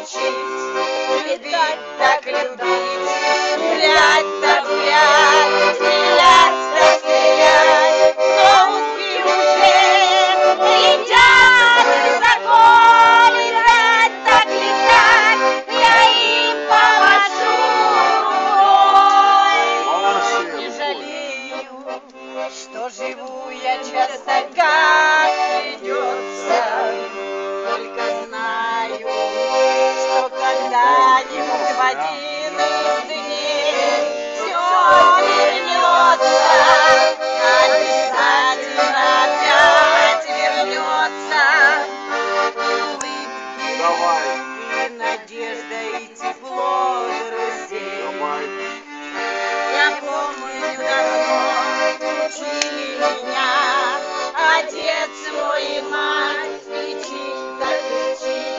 лечить, любить так любить, гулять так гулять, стрелять так стрелять. Но утки уже летят высоко, летать так летать, я им помашу рукой. Не жалею, что живу я часто как придется, только знаю, что когда-нибудь в один из дней все вернется, обязательно опять вернется. Улыбки и надежда и тепло друзей. Я помню давно учили меня отец мой и мать, лечить так лечить,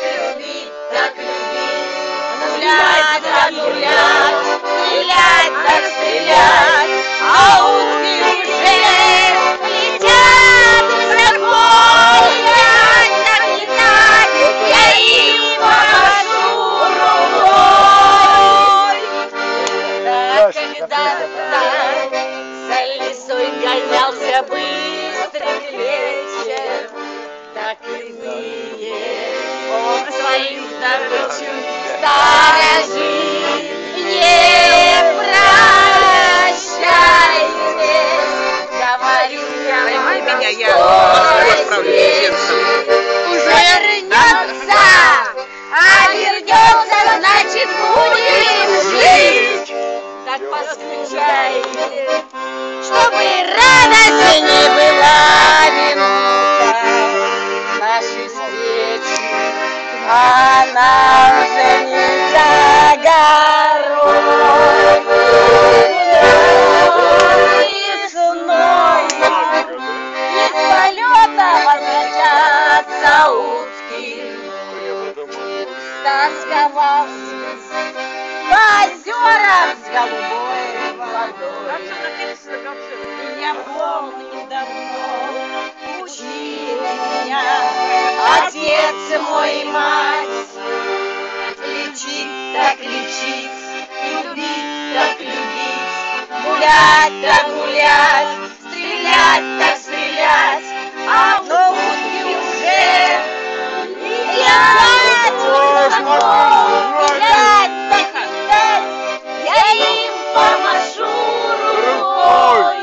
любить так любить, гулять так гулять, стрелять так стрелять, а утки уже летят высоко, летать так летать, я им помашу рукой. Когда-то за лесой гонялся быстрый вечер, так иные своих добычу сторожи. Не прощайтесь, говорю я вам, уже вернется, а вернется, значит будем жить. Так поскучайте, чтобы радости не была минута нашей встречи, она уже не за горой. Весной из полета возвратятся утки, стосковавшись по озерам с голубой водой. Я помню давно учили меня отец мой и мать, лечить так лечить, любить так любить, гулять так гулять, стрелять так стрелять, а утки уже летят высоко, летать так летать, я им помашу рукой.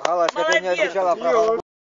Галочка, ты не отвечала про